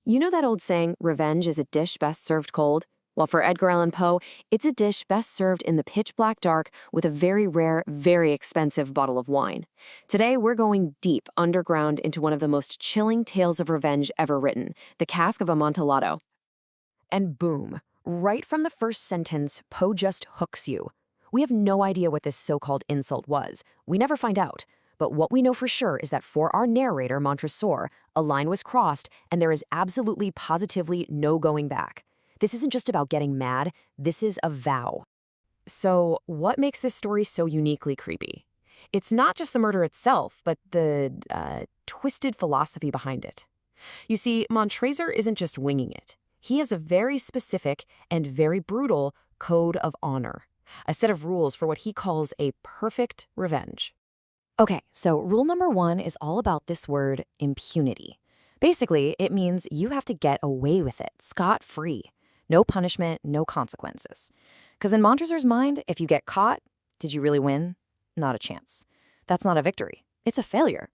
You know that old saying, revenge is a dish best served cold? Well, for Edgar Allan Poe, it's a dish best served in the pitch black dark with a very rare, very expensive bottle of wine. Today, we're going deep underground into one of the most chilling tales of revenge ever written, The Cask of Amontillado. And boom, right from the first sentence, Poe just hooks you. We have no idea what this so-called insult was. We never find out. But what we know for sure is that for our narrator, Montresor, a line was crossed, and there is absolutely, positively no going back. This isn't just about getting mad, this is a vow. So, what makes this story so uniquely creepy? It's not just the murder itself, but the twisted philosophy behind it. You see, Montresor isn't just winging it. He has a very specific and very brutal code of honor, a set of rules for what he calls a perfect revenge. Okay, so rule number 1 is all about this word impunity. Basically, it means you have to get away with it, scot-free. No punishment, no consequences. Because in Montresor's mind, if you get caught, did you really win? Not a chance. That's not a victory. It's a failure.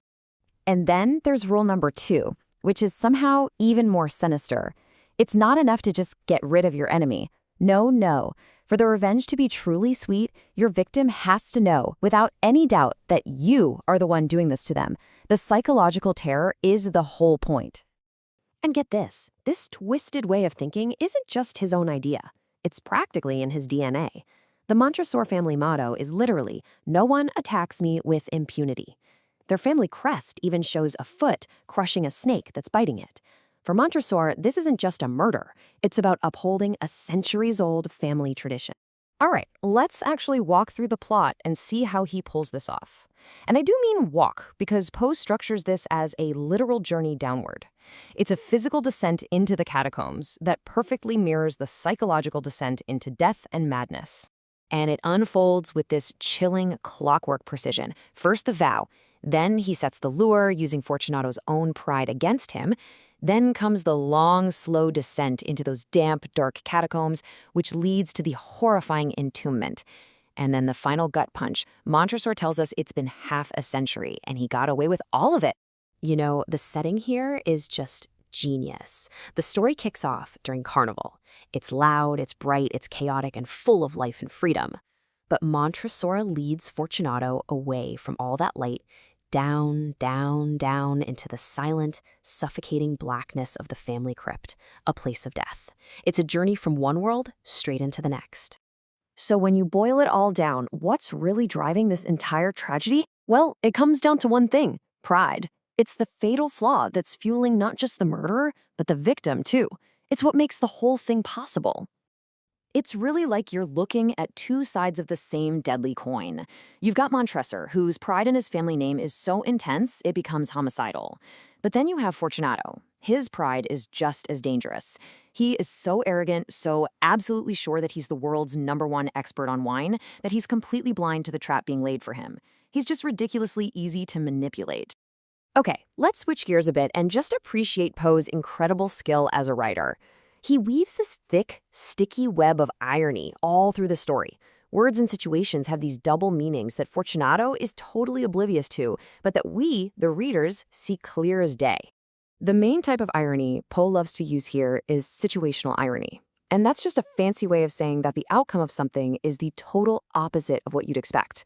And then there's rule number 2, which is somehow even more sinister. It's not enough to just get rid of your enemy. No. For the revenge to be truly sweet, your victim has to know, without any doubt, that you are the one doing this to them. The psychological terror is the whole point. And get this twisted way of thinking isn't just his own idea. It's practically in his DNA. The Montresor family motto is literally, "No one attacks me with impunity." Their family crest even shows a foot crushing a snake that's biting it. For Montresor, this isn't just a murder. It's about upholding a centuries-old family tradition. All right, let's actually walk through the plot and see how he pulls this off. And I do mean walk, because Poe structures this as a literal journey downward. It's a physical descent into the catacombs that perfectly mirrors the psychological descent into death and madness. And it unfolds with this chilling clockwork precision. First the vow, then he sets the lure using Fortunato's own pride against him. Then comes the long, slow descent into those damp, dark catacombs, which leads to the horrifying entombment. And then the final gut punch. Montresor tells us it's been half a century, and he got away with all of it. You know, the setting here is just genius. The story kicks off during Carnival. It's loud, it's bright, it's chaotic, and full of life and freedom. But Montresor leads Fortunato away from all that light, down into the silent, suffocating blackness of the family crypt, a place of death. It's a journey from one world straight into the next. So when you boil it all down, what's really driving this entire tragedy? Well, it comes down to one thing: pride. It's the fatal flaw that's fueling not just the murderer, but the victim too. It's what makes the whole thing possible. It's really like you're looking at two sides of the same deadly coin. You've got Montresor, whose pride in his family name is so intense it becomes homicidal. But then you have Fortunato. His pride is just as dangerous. He is so arrogant, so absolutely sure that he's the world's #1 expert on wine, that he's completely blind to the trap being laid for him. He's just ridiculously easy to manipulate. Okay, let's switch gears a bit and just appreciate Poe's incredible skill as a writer. He weaves this thick, sticky web of irony all through the story. Words and situations have these double meanings that Fortunato is totally oblivious to, but that we, the readers, see clear as day. The main type of irony Poe loves to use here is situational irony. And that's just a fancy way of saying that the outcome of something is the total opposite of what you'd expect.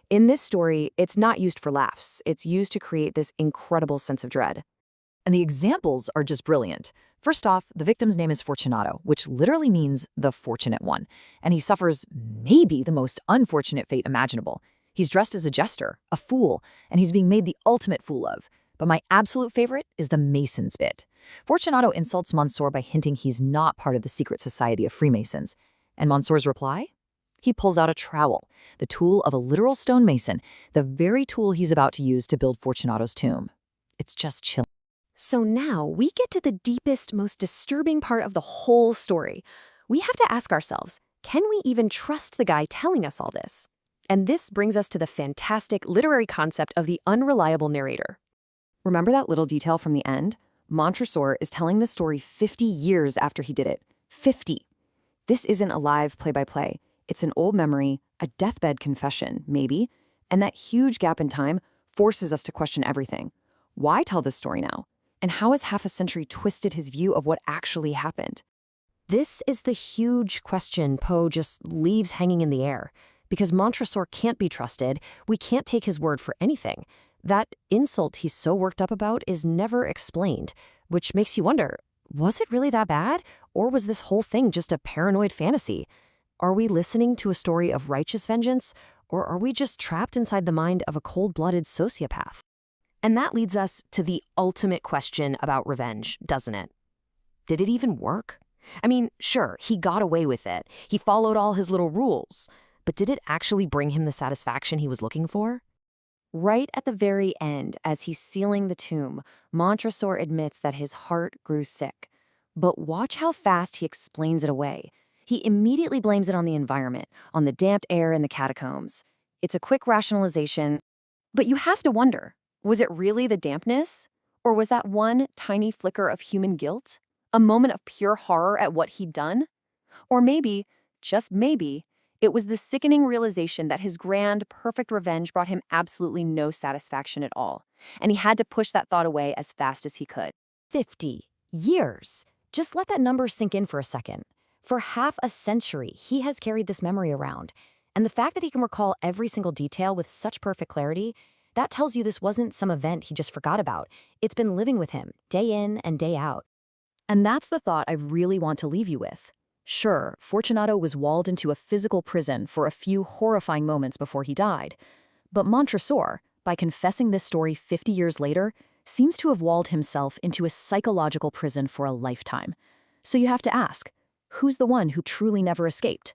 In this story, it's not used for laughs. It's used to create this incredible sense of dread. And the examples are just brilliant. First off, the victim's name is Fortunato, which literally means the fortunate one. And he suffers maybe the most unfortunate fate imaginable. He's dressed as a jester, a fool, and he's being made the ultimate fool of. But my absolute favorite is the Masons bit. Fortunato insults Monsieur by hinting he's not part of the secret society of Freemasons. And Monsieur's reply? He pulls out a trowel, the tool of a literal stonemason, the very tool he's about to use to build Fortunato's tomb. It's just chilling. So now we get to the deepest, most disturbing part of the whole story. We have to ask ourselves, can we even trust the guy telling us all this? And this brings us to the fantastic literary concept of the unreliable narrator. Remember that little detail from the end? Montresor is telling the story 50 years after he did it. 50. This isn't a live play-by-play. It's an old memory, a deathbed confession, maybe. And that huge gap in time forces us to question everything. Why tell this story now? And how has half a century twisted his view of what actually happened? This is the huge question Poe just leaves hanging in the air. Because Montresor can't be trusted, we can't take his word for anything. That insult he's so worked up about is never explained, which makes you wonder, was it really that bad? Or was this whole thing just a paranoid fantasy? Are we listening to a story of righteous vengeance, or are we just trapped inside the mind of a cold-blooded sociopath? And that leads us to the ultimate question about revenge, doesn't it? Did it even work? I mean, sure, he got away with it. He followed all his little rules. But did it actually bring him the satisfaction he was looking for? Right at the very end, as he's sealing the tomb, Montresor admits that his heart grew sick. But watch how fast he explains it away. He immediately blames it on the environment, on the damp air in the catacombs. It's a quick rationalization, but you have to wonder, was it really the dampness? Or was that one tiny flicker of human guilt? A moment of pure horror at what he'd done? Or maybe, just maybe, it was the sickening realization that his grand, perfect revenge brought him absolutely no satisfaction at all, and he had to push that thought away as fast as he could. 50 years. Just let that number sink in for a second. For half a century, he has carried this memory around, and the fact that he can recall every single detail with such perfect clarity, that tells you this wasn't some event he just forgot about. It's been living with him, day in and day out. And that's the thought I really want to leave you with. Sure, Fortunato was walled into a physical prison for a few horrifying moments before he died. But Montresor, by confessing this story 50 years later, seems to have walled himself into a psychological prison for a lifetime. So you have to ask, who's the one who truly never escaped?